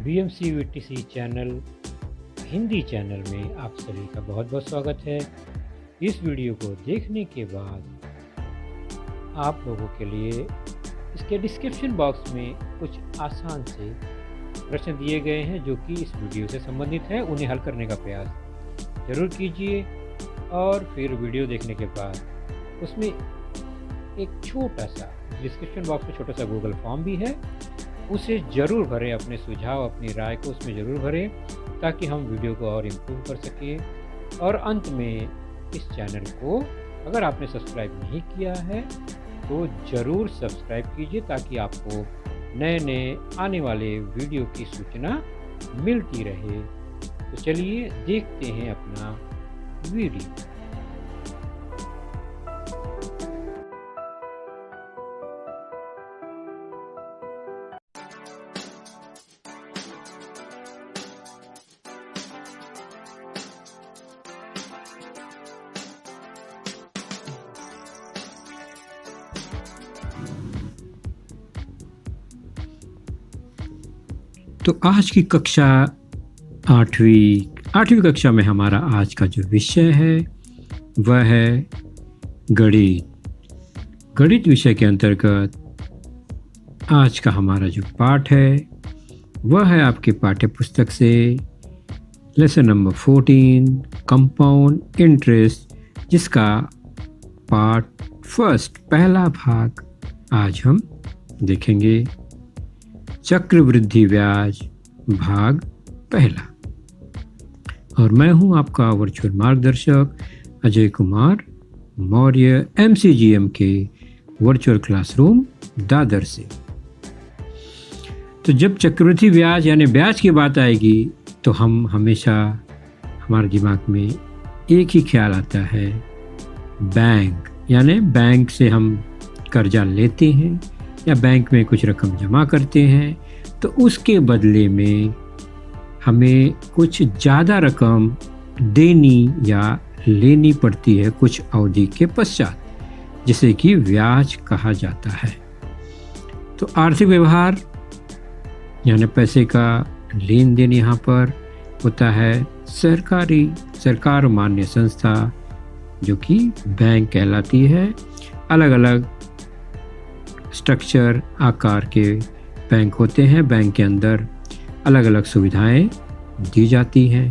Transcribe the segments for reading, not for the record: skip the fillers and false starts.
BMCVTC channel Hindi channel में आप सभी का बहुत बहुत स्वागत है। इस वीडियो को देखने के बाद आप लोगों के लिए इसके डिस्क्रिप्शन बॉक्स में कुछ आसान से प्रश्न दिए गए हैं जो कि इस वीडियो से संबंधित है। उन्हें हल करने का प्रयास ज़रूर कीजिए और फिर वीडियो देखने के बाद उसमें एक छोटा सा डिस्क्रिप्शन बॉक्स में छोटा सा गूगल फॉर्म भी है, उसे ज़रूर भरें। अपने सुझाव अपनी राय को उसमें ज़रूर भरें ताकि हम वीडियो को और इम्प्रूव कर सकें। और अंत में इस चैनल को अगर आपने सब्सक्राइब नहीं किया है तो ज़रूर सब्सक्राइब कीजिए ताकि आपको नए नए आने वाले वीडियो की सूचना मिलती रहे। तो चलिए देखते हैं अपना वीडियो। तो आज की कक्षा आठवीं कक्षा में हमारा आज का जो विषय है वह है गणित विषय के अंतर्गत आज का हमारा जो पाठ है वह है आपके पाठ्य पुस्तक से लेसन नंबर 14 कंपाउंड इंटरेस्ट, जिसका पार्ट फर्स्ट पहला भाग आज हम देखेंगे। चक्रवृद्धि ब्याज भाग पहला। और मैं हूं आपका वर्चुअल मार्गदर्शक अजय कुमार मौर्य, MCGM के वर्चुअल क्लासरूम दादर से। तो जब चक्रवृद्धि ब्याज यानी ब्याज की बात आएगी तो हम हमेशा हमारे दिमाग में एक ही ख्याल आता है, बैंक। यानी बैंक से हम कर्जा लेते हैं या बैंक में कुछ रकम जमा करते हैं तो उसके बदले में हमें कुछ ज़्यादा रकम देनी या लेनी पड़ती है कुछ अवधि के पश्चात, जिसे कि ब्याज कहा जाता है। तो आर्थिक व्यवहार यानी पैसे का लेन देन यहाँ पर होता है सरकार मान्य संस्था जो कि बैंक कहलाती है। अलग अलग स्ट्रक्चर आकार के बैंक होते हैं। बैंक के अंदर अलग अलग सुविधाएं दी जाती हैं।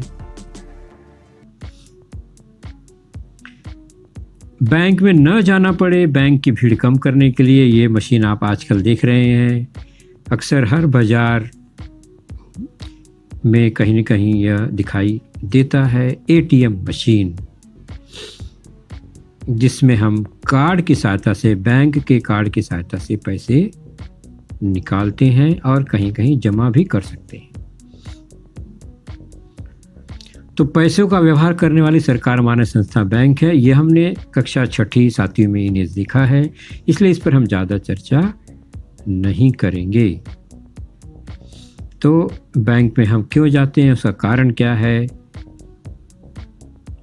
बैंक में न जाना पड़े, बैंक की भीड़ कम करने के लिए ये मशीन आप आजकल देख रहे हैं। अक्सर हर बाजार में कहीं न कहीं यह दिखाई देता है, ATM मशीन, जिसमें हम कार्ड की सहायता से, बैंक के कार्ड की सहायता से पैसे निकालते हैं और कहीं कहीं जमा भी कर सकते हैं। तो पैसों का व्यवहार करने वाली सरकार मान्य संस्था बैंक है। यह हमने कक्षा 6वीं 7वीं में इन्हें देखा है, इसलिए इस पर हम ज़्यादा चर्चा नहीं करेंगे। तो बैंक में हम क्यों जाते हैं, उसका कारण क्या है,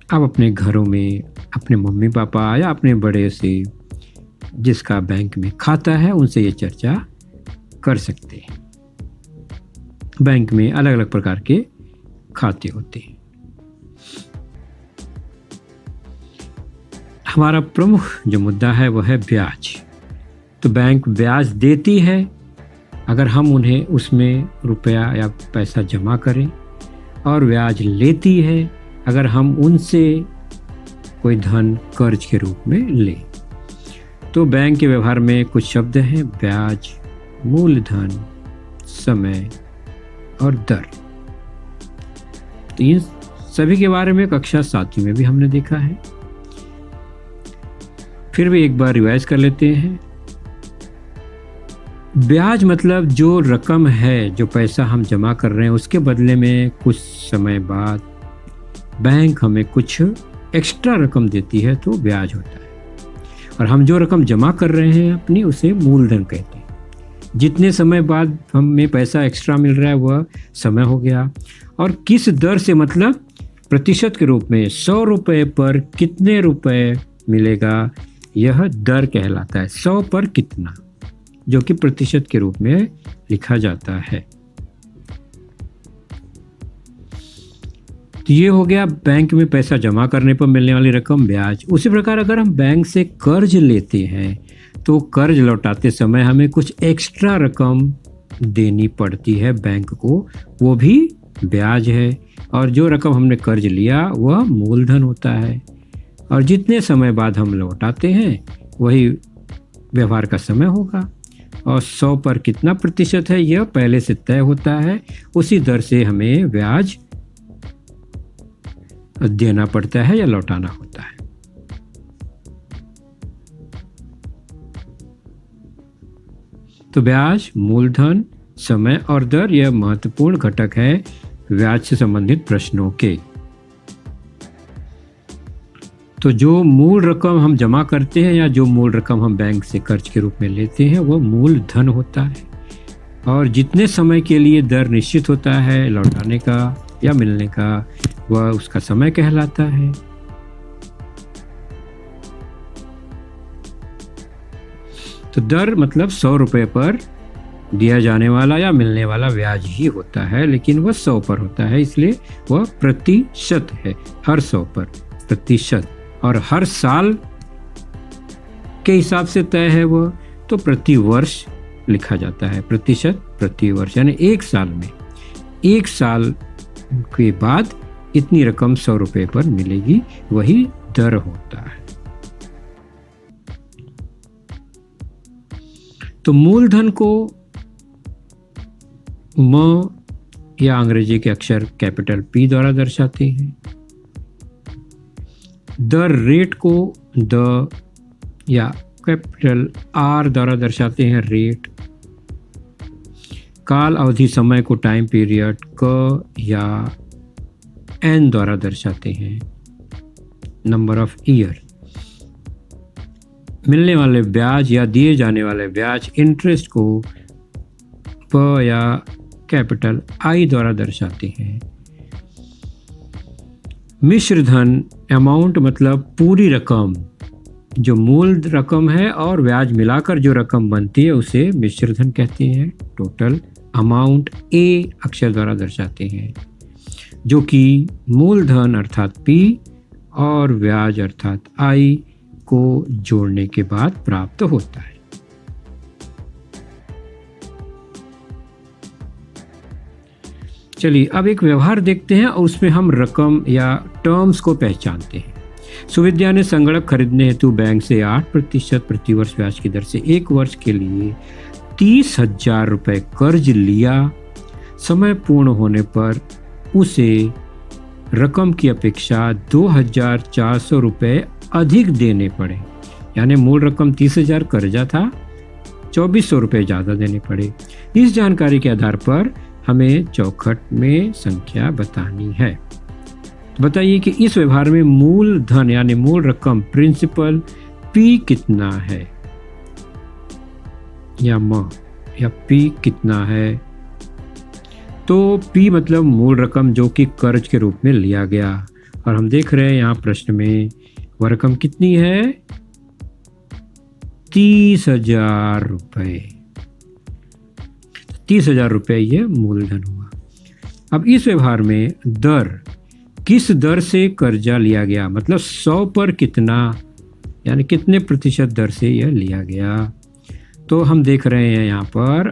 आप अपने घरों में अपने मम्मी पापा या अपने बड़े से जिसका बैंक में खाता है उनसे ये चर्चा कर सकते हैं। बैंक में अलग अलग प्रकार के खाते होते हैं। हमारा प्रमुख जो मुद्दा है वह है ब्याज। तो बैंक ब्याज देती है अगर हम उन्हें उसमें रुपया या पैसा जमा करें, और ब्याज लेती है अगर हम उनसे कोई धन कर्ज के रूप में लें। तो बैंक के व्यवहार में कुछ शब्द हैं, ब्याज, मूलधन, समय और दर। तो इन सभी के बारे में कक्षा 7वीं में भी हमने देखा है। फिर भी एक बार रिवाइज कर लेते हैं। ब्याज मतलब जो रकम है, जो पैसा हम जमा कर रहे हैं, उसके बदले में कुछ समय बाद बैंक हमें कुछ एक्स्ट्रा रकम देती है तो ब्याज होता है। और हम जो रकम जमा कर रहे हैं अपनी, उसे मूलधन कहते हैं। जितने समय बाद हमें पैसा एक्स्ट्रा मिल रहा है वह समय हो गया। और किस दर से, मतलब प्रतिशत के रूप में 100 रुपये पर कितने रुपए मिलेगा, यह दर कहलाता है। 100 पर कितना, जो कि प्रतिशत के रूप में लिखा जाता है। तो ये हो गया बैंक में पैसा जमा करने पर मिलने वाली रकम, ब्याज। उसी प्रकार अगर हम बैंक से कर्ज लेते हैं तो कर्ज लौटाते समय हमें कुछ एक्स्ट्रा रकम देनी पड़ती है बैंक को, वो भी ब्याज है। और जो रकम हमने कर्ज लिया वह मूलधन होता है, और जितने समय बाद हम लौटाते हैं वही व्यवहार का समय होगा। और 100 पर कितना प्रतिशत है यह पहले से तय होता है, उसी दर से हमें ब्याज देना पड़ता है या लौटाना होता है। तो ब्याज, मूलधन, समय और दर यह महत्वपूर्ण घटक है ब्याज से संबंधित प्रश्नों के। तो जो मूल रकम हम जमा करते हैं या जो मूल रकम हम बैंक से कर्ज के रूप में लेते हैं वह मूलधन होता है, और जितने समय के लिए दर निश्चित होता है लौटाने का या मिलने का वह उसका समय कहलाता है। तो दर मतलब 100 रुपये पर दिया जाने वाला या मिलने वाला ब्याज ही होता है, लेकिन वह 100 पर होता है, इसलिए वह प्रतिशत है, हर 100 पर प्रतिशत। और हर साल के हिसाब से तय है वह, तो प्रति वर्ष लिखा जाता है, प्रतिशत प्रति वर्ष। यानी एक साल में, एक साल के बाद इतनी रकम 100 रुपये पर मिलेगी, वही दर होता है। तो मूलधन को म या अंग्रेजी के अक्षर कैपिटल P द्वारा दर्शाते हैं। दर रेट को द या कैपिटल R द्वारा दर्शाते हैं, रेट। काल अवधि समय को टाइम पीरियड क या N द्वारा दर्शाते हैं, नंबर ऑफ ईयर। मिलने वाले ब्याज या दिए जाने वाले ब्याज, इंटरेस्ट को प या कैपिटल I द्वारा दर्शाते हैं। मिश्र धन, अमाउंट मतलब पूरी रकम, जो मूल रकम है और ब्याज मिलाकर जो रकम बनती है उसे मिश्र धन कहते हैं। टोटल अमाउंट A अक्षर द्वारा दर्शाते हैं, जो कि मूलधन अर्थात P और ब्याज अर्थात I को जोड़ने के बाद प्राप्त होता है। चलिए अब एक व्यवहार देखते हैं और उसमें हम रकम या टर्म्स को पहचानते हैं। सुविद्या ने संगणक खरीदने हेतु बैंक से 8% प्रतिवर्ष ब्याज की दर से 1 वर्ष के लिए 30,000 रुपये कर्ज लिया। समय पूर्ण होने पर उसे रकम की अपेक्षा 2,400 रुपये अधिक देने पड़े, यानी मूल रकम 30,000 कर्जा था, 2,400 रुपये ज़्यादा देने पड़े। इस जानकारी के आधार पर हमें चौखट में संख्या बतानी है। तो बताइए कि इस व्यवहार में मूल धन यानी मूल रकम प्रिंसिपल P कितना है, या P कितना है। तो P मतलब मूल रकम जो कि कर्ज के रूप में लिया गया, और हम देख रहे हैं यहाँ प्रश्न में वह रकम कितनी है, 30,000 रुपये। 30,000 रुपये ये मूलधन हुआ। अब इस व्यवहार में दर, किस दर से कर्जा लिया गया, मतलब 100 पर कितना, यानी कितने प्रतिशत दर से यह लिया गया। तो हम देख रहे हैं यहाँ पर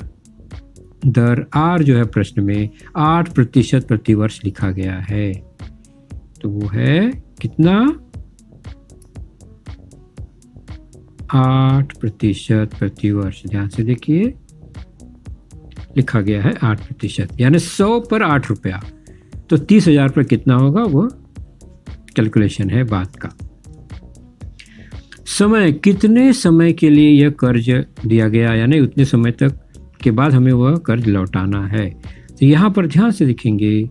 दर R जो है प्रश्न में 8% प्रतिवर्ष लिखा गया है। तो वो है कितना, 8% प्रतिवर्ष। ध्यान से देखिए, लिखा गया है 8%, यानी 100 पर 8 रुपया। तो 30,000 पर कितना होगा, वो कैलकुलेशन है बात का। समय, कितने समय के लिए यह कर्ज दिया गया, यानी उतने समय तक के बाद हमें वह कर्ज लौटाना है। तो यहाँ पर ध्यान से देखेंगे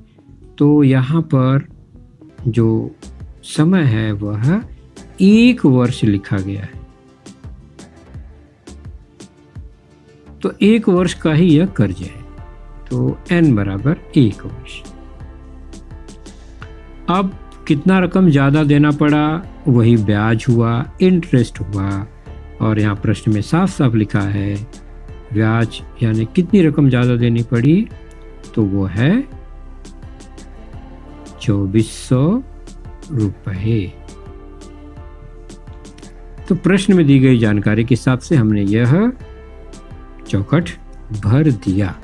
तो यहाँ पर जो समय है वह 1 वर्ष लिखा गया है। तो 1 वर्ष का ही यह कर्ज है, तो n बराबर 1 वर्ष। अब कितना रकम ज़्यादा देना पड़ा, वही ब्याज हुआ, इंटरेस्ट हुआ। और यहाँ प्रश्न में साफ साफ लिखा है ब्याज, यानी कितनी रकम ज़्यादा देनी पड़ी, तो वो है 2400 रुपये। तो प्रश्न में दी गई जानकारी के हिसाब से हमने यह चौखट भर दिया।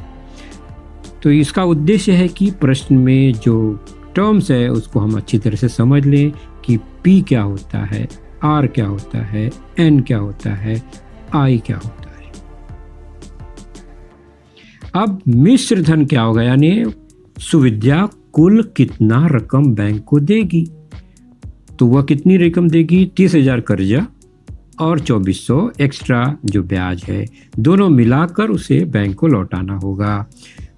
तो इसका उद्देश्य है कि प्रश्न में जो टर्म्स है उसको हम अच्छी तरह से समझ लें कि P क्या होता है, R क्या होता है, N क्या होता है, I क्या होता है। अब मिश्र धन क्या होगा, यानी सुविद्या कुल कितना रकम बैंक को देगी। तो वह कितनी रकम देगी, 30,000 कर्जा और 2400 एक्स्ट्रा जो ब्याज है, दोनों मिलाकर उसे बैंक को लौटाना होगा।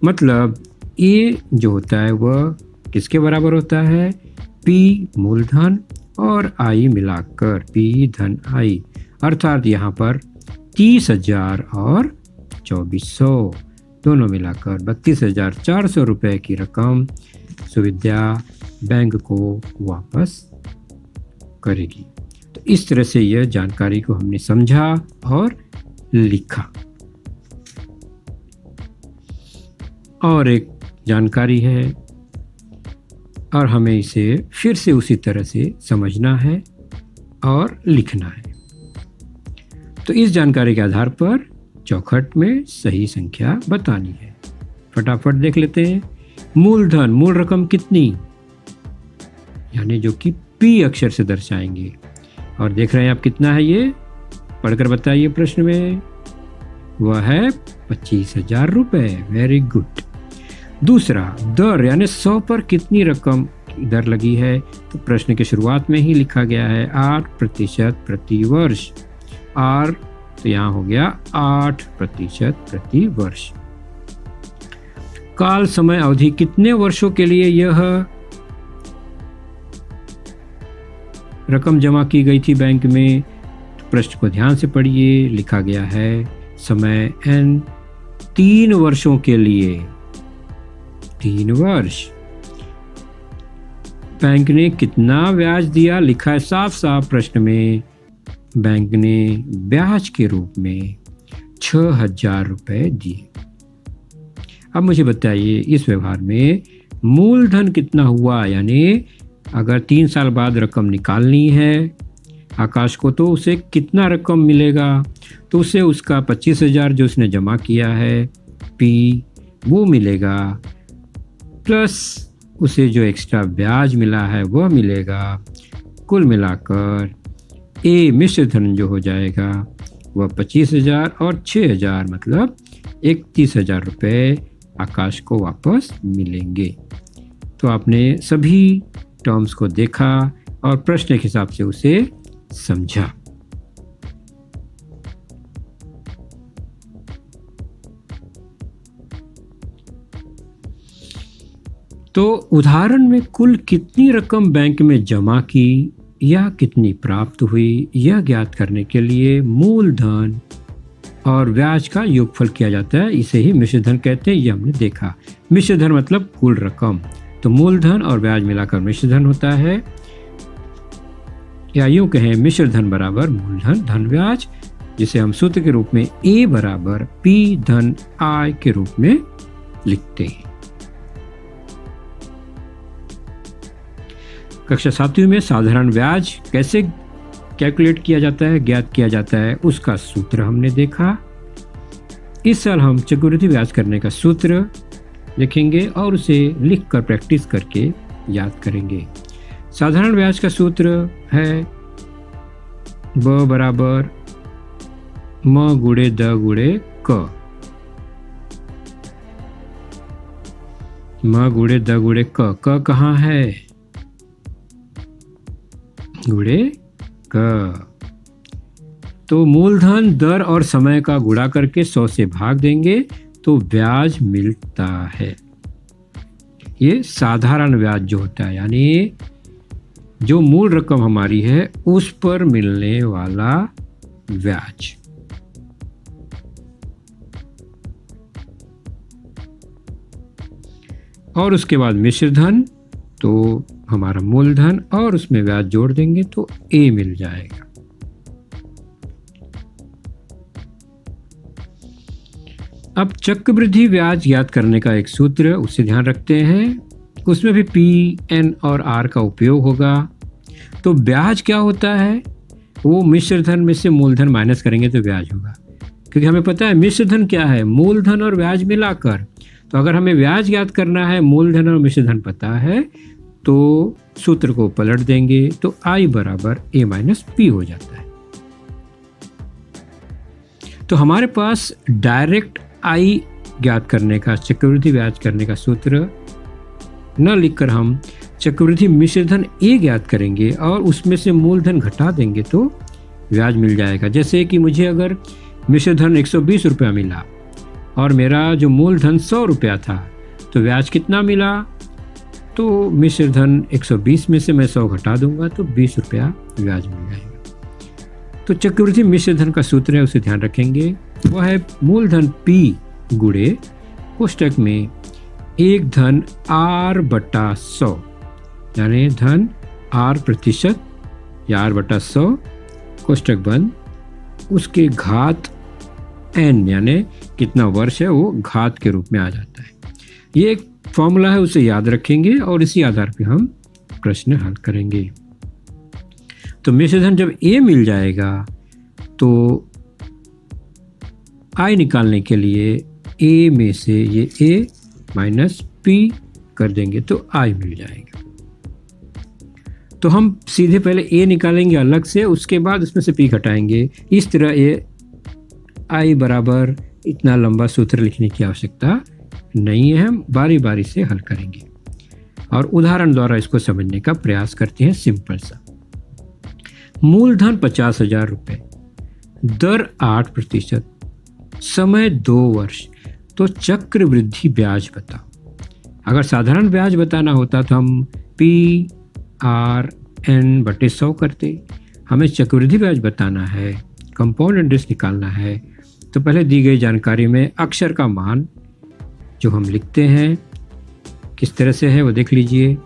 मतलब ये जो होता है वह किसके बराबर होता है, P मूलधन और I मिलाकर, P धन I, अर्थात यहाँ पर 30,000 और 2400 दोनों मिलाकर 32,400 रुपये की रकम सुविद्या बैंक को वापस करेगी। तो इस तरह से यह जानकारी को हमने समझा और लिखा। और एक जानकारी है और हमें इसे फिर से उसी तरह से समझना है और लिखना है। तो इस जानकारी के आधार पर चौखट में सही संख्या बतानी है। फटाफट देख लेते हैं। मूलधन, मूल रकम कितनी, यानी जो कि P अक्षर से दर्शाएंगे। और देख रहे हैं आप कितना है, ये पढ़कर बताइए प्रश्न में। वह है 25,000 रुपये। Very good. दूसरा, दर यानी 100 पर कितनी रकम की दर लगी है। तो प्रश्न के शुरुआत में ही लिखा गया है 8% प्रति वर्ष। R तो यहाँ हो गया 8% प्रति वर्ष। काल समय अवधि कितने वर्षों के लिए यह रकम जमा की गई थी बैंक में। तो प्रश्न को ध्यान से पढ़िए। लिखा गया है समय N 3 वर्षों के लिए, 3 वर्ष। बैंक ने कितना ब्याज दिया, लिखा है साफ साफ प्रश्न में। बैंक ने ब्याज के रूप में 6,000 रुपये दिए। अब मुझे बताइए इस व्यवहार में मूलधन कितना हुआ, यानी अगर 3 साल बाद रकम निकालनी है आकाश को, तो उसे कितना रकम मिलेगा। तो उसे उसका 25,000 जो उसने जमा किया है P वो मिलेगा, प्लस उसे जो एक्स्ट्रा ब्याज मिला है वह मिलेगा। कुल मिलाकर A मिश्र धन जो हो जाएगा वह 25,000 और 6,000 मतलब 31,000 रुपये आकाश को वापस मिलेंगे। तो आपने सभी टर्म्स को देखा और प्रश्न के हिसाब से उसे समझा। तो उदाहरण में कुल कितनी रकम बैंक में जमा की या कितनी प्राप्त हुई, यह ज्ञात करने के लिए मूलधन और ब्याज का योगफल किया जाता है। इसे ही मिश्र धन कहते हैं, ये हमने देखा। मिश्र धन मतलब कुल रकम। तो मूलधन और ब्याज मिलाकर मिश्र धन होता है, या यूं कहें मिश्र धन बराबर मूलधन धन ब्याज, जिसे हम सूत्र के रूप में A बराबर P धन I के रूप में लिखते हैं। कक्षा 7वीं में साधारण ब्याज कैसे कैलकुलेट किया जाता है, ज्ञात किया जाता है, उसका सूत्र हमने देखा। इस साल हम चक्रवृद्धि ब्याज करने का सूत्र लिखेंगे और उसे लिखकर प्रैक्टिस करके याद करेंगे। साधारण ब्याज का सूत्र है ब बराबर म गुणे द गुणे क। म गुणे द गुणे क। क कहाँ है, गुणे क। तो मूलधन दर और समय का गुणा करके 100 से भाग देंगे तो ब्याज मिलता है। ये साधारण ब्याज जो होता है, यानी जो मूल रकम हमारी है उस पर मिलने वाला ब्याज। और उसके बाद मिश्र धन, तो हमारा मूलधन और उसमें ब्याज जोड़ देंगे तो A मिल जाएगा। अब चक्रवृद्धि ब्याज ज्ञात करने का एक सूत्र, उससे ध्यान रखते हैं। उसमें भी पी एन और आर का उपयोग होगा। तो ब्याज क्या होता है, वो मिश्र धन में से मूलधन माइनस करेंगे तो ब्याज होगा, क्योंकि हमें पता है मिश्र धन क्या है, मूलधन और ब्याज मिलाकर। तो अगर हमें ब्याज ज्ञात करना है, मूलधन और मिश्र धन पता है, तो सूत्र को पलट देंगे तो I बराबर A माइनस पी हो जाता है। तो हमारे पास डायरेक्ट I ज्ञात करने का, चक्रवृद्धि ब्याज करने का सूत्र न लिखकर हम चक्रवृद्धि मिश्र धन A ज्ञात करेंगे और उसमें से मूलधन घटा देंगे तो ब्याज मिल जाएगा। जैसे कि मुझे अगर मिश्र धन 120 रुपया मिला और मेरा जो मूलधन 100 रुपया था, तो ब्याज कितना मिला, तो मिश्र धन 120 में से मैं 100 घटा दूंगा तो 20 रुपया ब्याज मिल जाएगा। तो चक्रवृद्धि मिश्र धन का सूत्र है, उसे ध्यान रखेंगे, वह है मूलधन P गुणे कोष्टक में 1 धन R बटा 100, यानी धन R प्रतिशत या R बटा 100 कोष्टक बंद, उसके घात n, यानी कितना वर्ष है वो घात के रूप में आ जाता है। ये एक फॉर्मूला है, उसे याद रखेंगे और इसी आधार पे हम प्रश्न हल करेंगे। तो मिश्र धन जब A मिल जाएगा तो I निकालने के लिए A में से ये A माइनस P कर देंगे तो I मिल जाएगा। तो हम सीधे पहले A निकालेंगे अलग से, उसके बाद उसमें से P घटाएंगे। इस तरह ये I बराबर इतना लंबा सूत्र लिखने की आवश्यकता नहीं है, हम बारी बारी से हल करेंगे और उदाहरण द्वारा इसको समझने का प्रयास करते हैं। सिंपल सा, मूलधन 50,000 रुपये, दर 8%, समय 2 वर्ष, तो चक्रवृद्धि ब्याज बताओ। अगर साधारण ब्याज बताना होता तो हम PRN बटे 100 करते। हमें चक्रवृद्धि ब्याज बताना है, कंपाउंड इंटरेस्ट निकालना है, तो पहले दी गई जानकारी में अक्षर का मान जो हम लिखते हैं किस तरह से है वो देख लीजिए।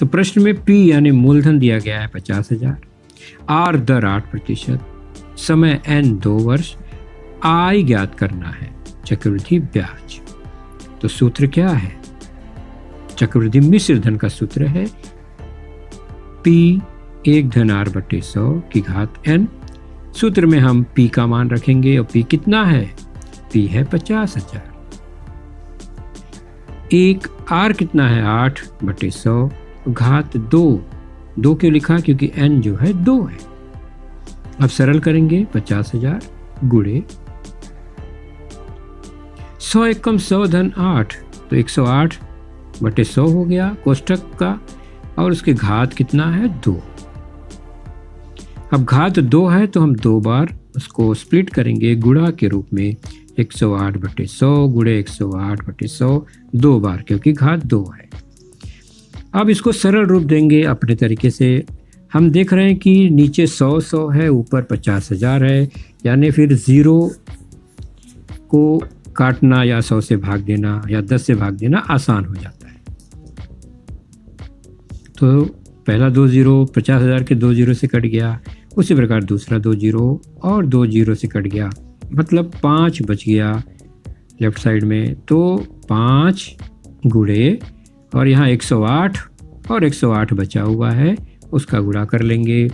तो प्रश्न में P यानी मूलधन दिया गया है 50,000, R दर 8%, समय N 2 वर्ष, I ज्ञात करना है चक्रवृद्धि ब्याज। तो सूत्र क्या है, चक्रवृद्धि मिश्र धन का सूत्र है P 1 धन R बटे 100 की घात N। सूत्र में हम P का मान रखेंगे और P कितना है, P है 50,000। एक R कितना है, 8 बटे 100 घात 2 क्यों लिखा, क्योंकि N जो है 2 है। अब सरल करेंगे, 50,000 गुणे 100 एकम 100 धन 8, तो 108 बटे 100 हो गया कोष्टक का, और उसके घात कितना है 2। अब घात 2 है तो हम 2 बार उसको स्प्लिट करेंगे गुणा के रूप में, 108 बटे 100 गुणे 108 बटे 100 2 बार, क्योंकि घात 2 है। अब इसको सरल रूप देंगे अपने तरीके से। हम देख रहे हैं कि नीचे 100 है, ऊपर 50,000 है, यानी फिर 0 को काटना या 100 से भाग देना या 10 से भाग देना आसान हो जाता है। तो पहला 2 0 50,000 के 2 0 से कट गया, उसी प्रकार दूसरा 2 0 और 2 0 से कट गया, मतलब 5 बच गया लेफ्ट साइड में। तो 5 गुणे और यहाँ 108 और 108 बचा हुआ है, उसका गुणा कर लेंगे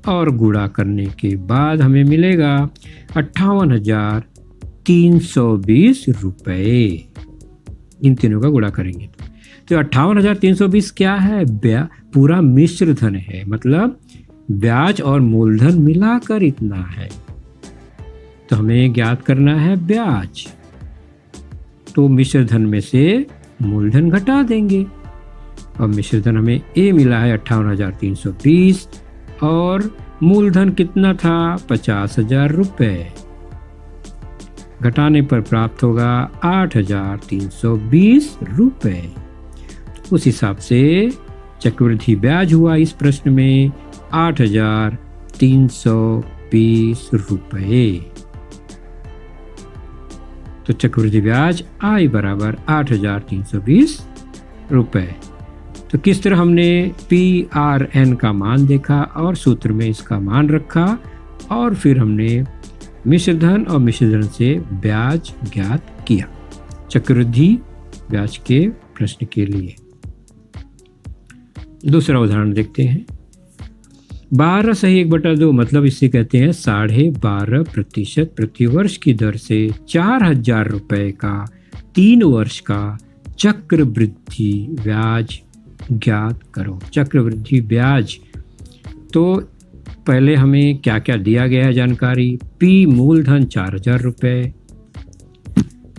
और गुणा करने के बाद हमें मिलेगा 58,320 रुपये। इन तीनों का गुणा करेंगे तो 58,320 क्या है, पूरा मिश्र धन है, मतलब ब्याज और मूलधन मिलाकर इतना है। तो हमें ज्ञात करना है ब्याज, तो मिश्र धन में से मूलधन घटा देंगे और मिश्र धन हमें A मिला है 58,320 और मूलधन कितना था 50,000 रुपये। घटाने पर प्राप्त होगा 8,320 रुपये। उस हिसाब से चक्रवृद्धि ब्याज हुआ इस प्रश्न में 8,320 रुपये। तो चक्रवृद्धि ब्याज I बराबर 8,320 रुपये। तो किस तरह हमने PRN का मान देखा और सूत्र में इसका मान रखा, और फिर हमने मिश्र धन और मिश्र धन से ब्याज ज्ञात किया। चक्रवृद्धि ब्याज के प्रश्न के लिए। दूसरा उदाहरण देखते हैं। 12 सही 1/2 मतलब इसे कहते हैं 12.5% प्रतिवर्ष की दर से 4,000 रुपये का 3 वर्ष का चक्रवृद्धि ब्याज ज्ञात करो। चक्रवृद्धि ब्याज, तो पहले हमें क्या क्या दिया गया है जानकारी। पी मूलधन 4,000 रुपये,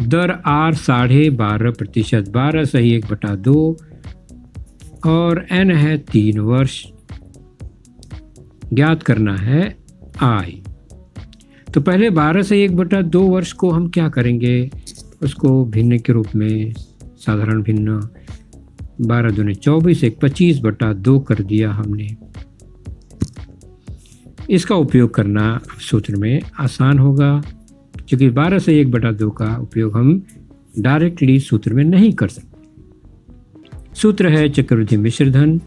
दर आर 12.5%, 12 सही 1/2 और एन है 3 वर्ष। ज्ञात करना है आई। तो पहले 12 से 1/2 वर्ष को हम क्या करेंगे, उसको भिन्न के रूप में साधारण भिन्न 12 दूनी 24 एक 25/2 कर दिया हमने। इसका उपयोग करना सूत्र में आसान होगा, क्योंकि 12 से 1/2 का उपयोग हम डायरेक्टली सूत्र में नहीं कर सकते। सूत्र है चक्रवृद्धि मिश्र धन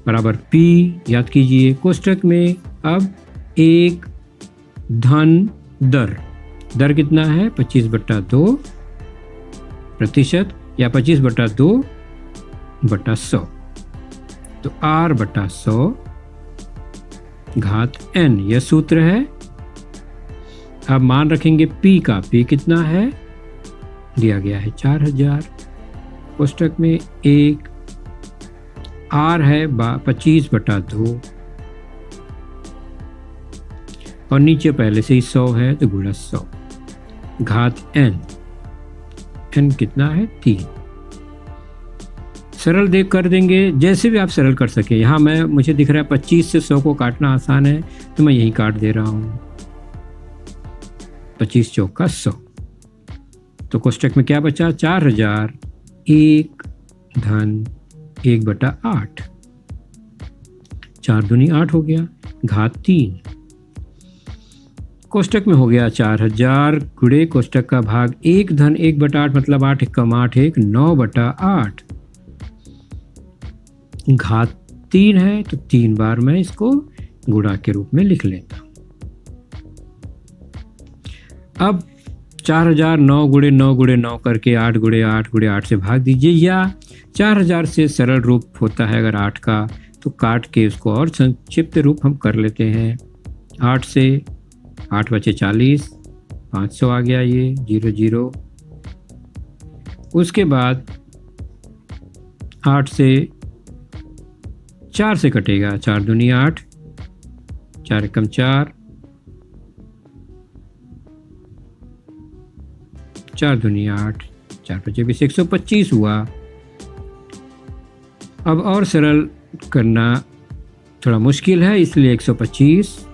बराबर पी, याद कीजिए कोष्टक में। अब एक धन दर, दर कितना है 25/2 प्रतिशत या 25/2/100, तो R/100 घात n, यह सूत्र है। अब मान रखेंगे P का, P कितना है दिया गया है 4,000 कोष्टक में। एक R है 25/2 और नीचे पहले से ही 100 है तो गुणा 100 घात n, n कितना है 3। सरल देख कर देंगे, जैसे भी आप सरल कर सके। यहाँ मुझे दिख रहा है 25 से 100 को काटना आसान है, तो मैं यही काट दे रहा हूँ। 25 चौका 100, तो कोष्टक में क्या बचा 4,000 1 धन 1/8, 4 दूनी 8 हो गया घात 3। कोष्टक में हो गया 4,000 गुणे कोष्टक का भाग 1 धन 1/8 मतलब 8 कम 8 1 9/8 घात 3 है, तो 3 बार मैं इसको गुणा के रूप में लिख लेता हूं। अब 4,000 9 गुणे 9 गुणे 9 करके 8 गुणे 8 गुणे 8 से भाग दीजिए, या 4,000 से सरल रूप होता है अगर 8 का, तो काट के उसको और संक्षिप्त रूप हम कर लेते हैं। 8 से 8 बचे 40, 500 आ गया ये 0 0। उसके बाद 8 से 4 से कटेगा, 4 दूनी 8, 4 एकम 4, 4 दूनी 8, 4 पचे 20, 125 हुआ। अब और सरल करना थोड़ा मुश्किल है, इसलिए 125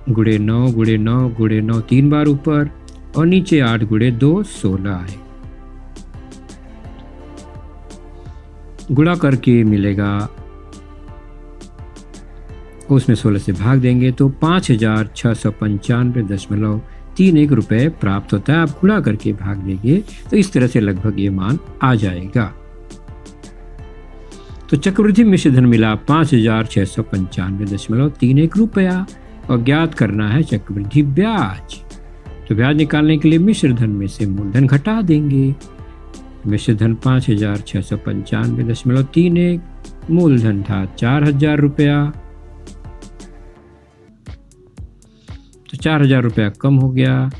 गुणे 9 गुणे 9 गुणे 9 3 बार ऊपर और नीचे 8 गुणे 2 16 आए। गुणा करके मिलेगा, उसमें 16 से भाग देंगे तो 5,695.31 रुपये प्राप्त होता है। आप गुणा करके भाग देंगे तो इस तरह से लगभग ये मान आ जाएगा। तो चक्रवृद्धि मिश्र धन मिला 5,695.31 रुपया और ज्ञात करना है चक्रवृद्धि ब्याज। तो ब्याज निकालने के लिए मिश्र धन में से मूलधन घटा देंगे। मिश्र धन 5,695.31, मूलधन था 4,000 रुपया, तो 4,000 रुपया कम हो गया,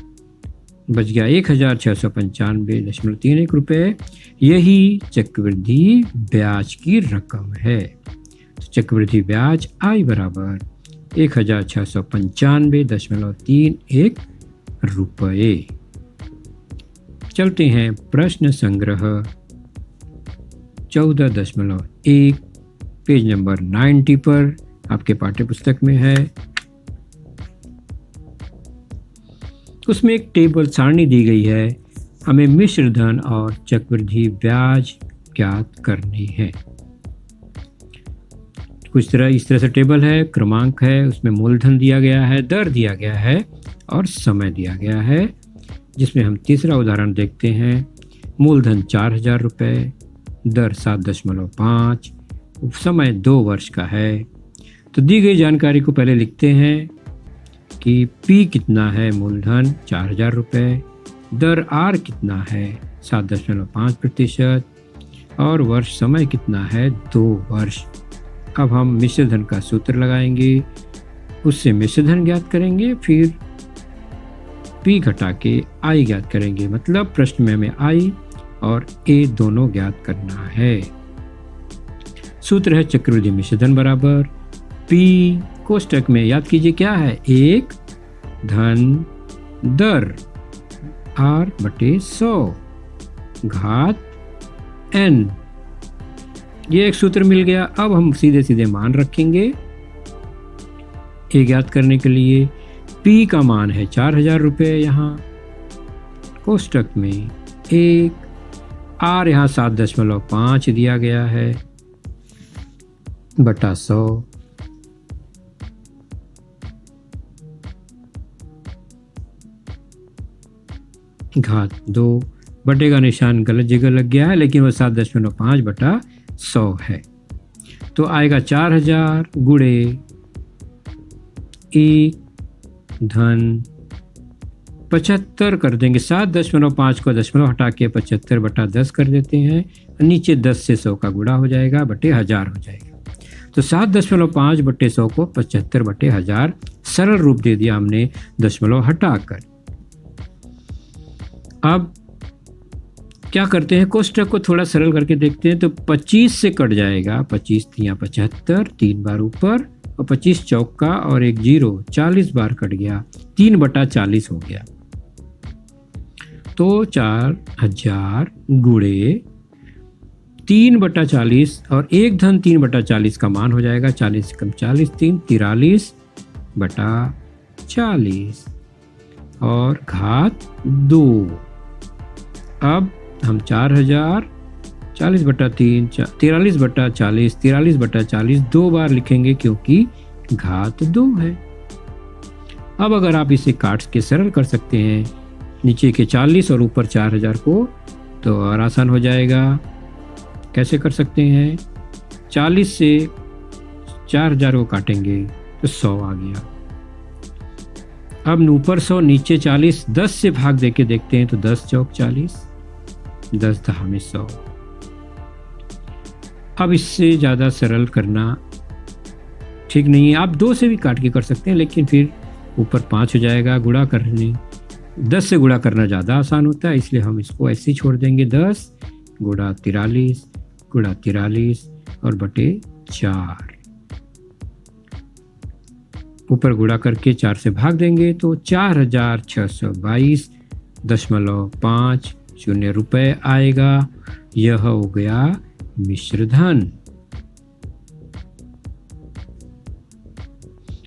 बच गया 1,695.31 रुपये। यही चक्रवृद्धि ब्याज की रकम है। तो चक्रवृद्धि ब्याज आई बराबर 1,695.31 रुपये। चलते हैं प्रश्न संग्रह 14.1 पेज नंबर 90 पर, आपके पाठ्य पुस्तक में है। उसमें एक टेबल सारणी दी गई है, हमें मिश्र धन और चक्रवृद्धि ब्याज ज्ञात करनी है। कुछ तरह इस तरह से टेबल है, क्रमांक है, उसमें मूलधन दिया गया है, दर दिया गया है और समय दिया गया है। जिसमें हम तीसरा उदाहरण देखते हैं। मूलधन 4,000 रुपये, दर 7.5, समय 2 वर्ष का है। तो दी गई जानकारी को पहले लिखते हैं कि P कितना है, मूलधन 4,000 रुपये, दर R कितना है 7.5%, और वर्ष समय कितना है 2 वर्ष। अब हम मिश्र धन का सूत्र लगाएंगे, उससे मिश्र धन ज्ञात करेंगे, फिर P घटा के I ज्ञात करेंगे। मतलब प्रश्न में हमें I और A दोनों ज्ञात करना है। सूत्र है चक्रवृद्धि मिश्र धन बराबर P कोष्टक में याद कीजिए क्या है, 1 धन दर R/100 घात N। ये एक सूत्र मिल गया। अब हम सीधे सीधे मान रखेंगे A ज्ञात करने के लिए। P का मान है 4000 रुपये यहाँ कोष्टक में, 1 R यहाँ 7.5 दिया गया है बटा 100 घात 2। बटे का निशान गलत जगह लग गया है, लेकिन वो 7.5 बटा 100 है। तो आएगा 4000 गुणे 1 धन 75 कर देंगे। 7.5 को दशमलव हटा के 75 बटा 10 कर देते हैं। नीचे 10 से 100 का गुणा हो जाएगा, बटे 1000 हो जाएगा। तो 7.5 बटे 100 को 75 बटे 1000 सरल रूप दे दिया हमने दशमलव हटाकर। अब क्या करते हैं, कोष्टक को थोड़ा सरल करके देखते हैं। तो 25 से कट जाएगा, 25 तियां 75, 3 बार ऊपर, और 25 चौका और 1 0, 40 बार कट गया, 3 बटा 40 हो गया। तो 4000 गुणे 3 बटा 40 और 1 धन 3 बटा 40 का मान हो जाएगा 40 कम 40 3 43 बटा 40 और घात 2। अब हम 4000 40 बटा 3 43 बटा 40 43 बटा 40 2 बार लिखेंगे क्योंकि घात 2 है। अब अगर आप इसे काट के सरल कर सकते हैं, नीचे के 40 और ऊपर 4000 को, तो और आसान हो जाएगा। कैसे कर सकते हैं, 40 से 4000 को काटेंगे तो 100 आ गया। अब ऊपर 100 नीचे 40, 10 से भाग देके देखते हैं तो 10 चौक 40, 10 दहा में 100। अब इससे ज़्यादा सरल करना ठीक नहीं है। आप 2 से भी काट के कर सकते हैं, लेकिन फिर ऊपर 5 हो जाएगा। गुणा करने 10 से गुणा करना ज़्यादा आसान होता है, इसलिए हम इसको ऐसे ही छोड़ देंगे। 10 गुणा 43 और बटे 4। ऊपर गुणा करके 4 से भाग देंगे तो 4622.50 रुपये आएगा। यह हो गया मिश्र धन।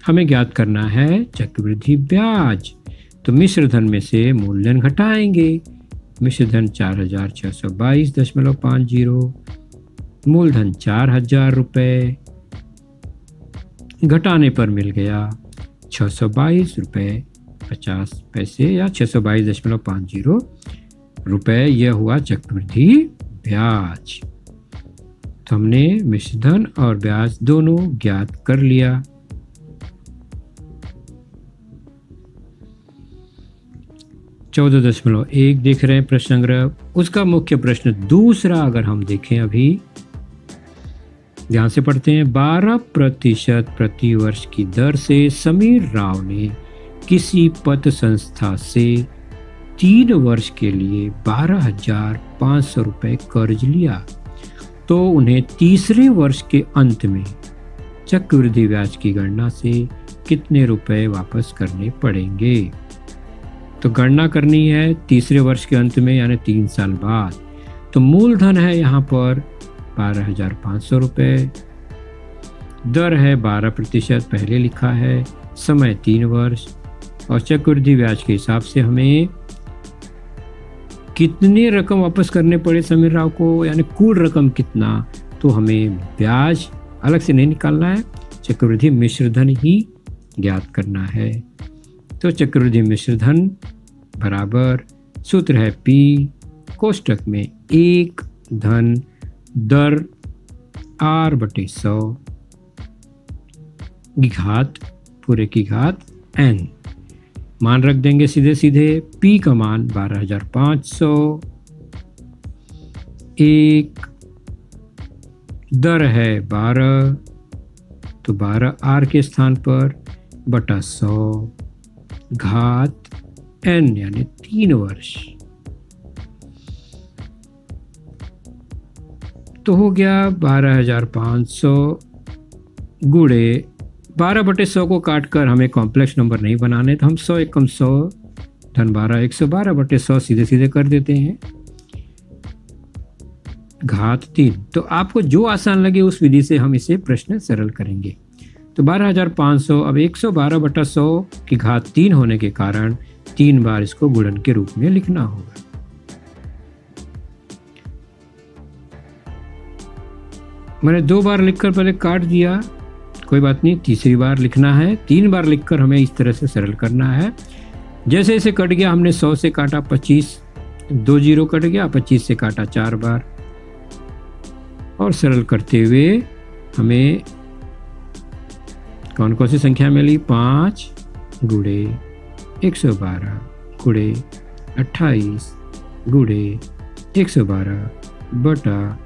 हमें ज्ञात करना है चक्रवृद्धि ब्याज। तो मिश्र धन में से मूलधन घटाएंगे। मिश्र धन 4622.50, मूलधन 4000 रुपये, घटाने पर मिल गया 622 रुपये 50 पैसे या 622.50 रुपये। यह हुआ चक्रवृद्धि ब्याज। तो हमने मिश्र धन और ब्याज दोनों ज्ञात कर लिया। चौदह 14.1 देख रहे हैं प्रश्न संग्रह। उसका मुख्य प्रश्न दूसरा अगर हम देखें, अभी ध्यान से पढ़ते हैं। 12% प्रति वर्ष की दर से समीर राव ने किसी पत संस्था से 3 वर्ष के लिए 12,500 रुपये कर्ज लिया, तो उन्हें तीसरे वर्ष के अंत में चक्रवृद्धि ब्याज की गणना से कितने रुपए वापस करने पड़ेंगे। तो गणना करनी है तीसरे वर्ष के अंत में, यानी 3 साल बाद। तो मूलधन है यहाँ पर 12,500 रुपये, दर है 12% पहले लिखा है, समय 3 वर्ष, और चक्रवृद्धि ब्याज के हिसाब से हमें कितनी रकम वापस करने पड़े समीर राव को, यानी कुल रकम कितना। तो हमें ब्याज अलग से नहीं निकालना है, चक्रवृद्धि मिश्र धन ही ज्ञात करना है। तो चक्रवृद्धि मिश्र धन बराबर सूत्र है P कोष्टक में 1 धन दर R/100 की घात पूरे की घात N। मान रख देंगे सीधे सीधे। P का मान 12,500, 1 दर है 12, तो 12 r के स्थान पर बटा 100 घात n यानी 3 वर्ष। तो हो गया 12,500 गुणे 12/100 को काटकर हमें कॉम्प्लेक्स नंबर नहीं बनाने, तो हम 100 एकम 100 धन 12 112/100 सीधे सीधे कर देते हैं घात 3। तो आपको जो आसान लगे उस विधि से हम इसे प्रश्न सरल करेंगे। तो 12,500 अब 112/100 की घात 3 होने के कारण 3 बार इसको गुणन के रूप में लिखना होगा। मैंने 2 बार लिखकर पहले काट दिया, कोई बात नहीं, तीसरी बार लिखना है। 3 बार लिखकर हमें इस तरह से सरल करना है। जैसे इसे कट गया, हमने 100 से काटा 25, 2 जीरो कट गया, 25 से काटा 4 बार, और सरल करते हुए हमें कौन कौन सी संख्या मिली? 5 गुणे 112 गुणे 28 गुणे 112 बटा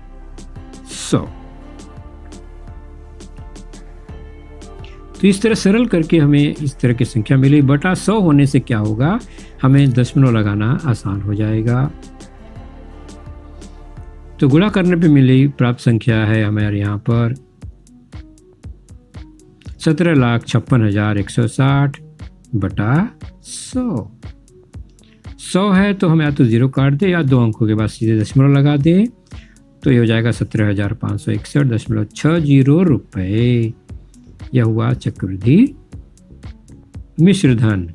100। तो इस तरह सरल करके हमें इस तरह की संख्या मिली। बटा 100 होने से क्या होगा, हमें दशमलव लगाना आसान हो जाएगा। तो गुणा करने पे मिली प्राप्त संख्या है हमारे यहाँ पर 17,56,160 बटा 100। 100 है तो हम या तो 0 काट दे या 2 अंकों के बाद सीधे दशमलव लगा दे, तो ये हो जाएगा 17,561.60 रुपये। यह हुआ चक्रवृद्धि मिश्र धन।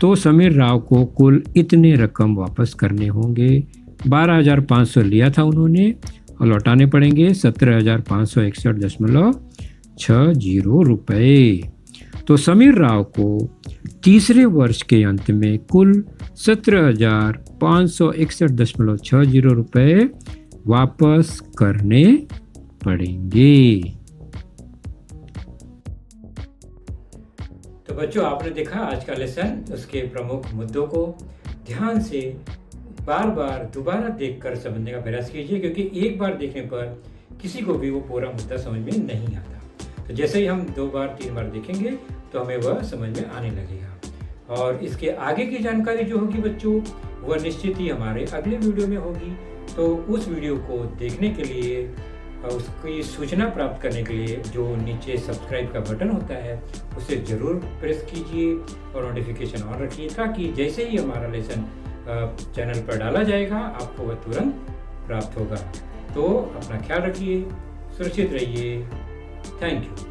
तो समीर राव को कुल इतने रकम वापस करने होंगे। 12,500 लिया था उन्होंने और लौटाने पड़ेंगे 17,561.60 रुपये। तो समीर राव को तीसरे वर्ष के अंत में कुल 17,561.60 रुपये वापस करने पड़ेंगे। तो बच्चों, आपने देखा आज का लेसन, उसके प्रमुख मुद्दों को ध्यान से बार बार दोबारा देखकर समझने का प्रयास कीजिए, क्योंकि एक बार देखने पर किसी को भी वो पूरा मुद्दा समझ में नहीं आता। तो जैसे ही हम 2 बार 3 बार देखेंगे तो हमें वह समझ में आने लगेगा। और इसके आगे की जानकारी जो होगी बच्चों, वह निश्चित ही हमारे अगले वीडियो में होगी। तो उस वीडियो को देखने के लिए, उसकी सूचना प्राप्त करने के लिए जो नीचे सब्सक्राइब का बटन होता है उसे ज़रूर प्रेस कीजिए और नोटिफिकेशन ऑन रखिए, ताकि जैसे ही हमारा लेसन चैनल पर डाला जाएगा आपको वह तुरंत प्राप्त होगा। तो अपना ख्याल रखिए, सुरक्षित रहिए। Thank you.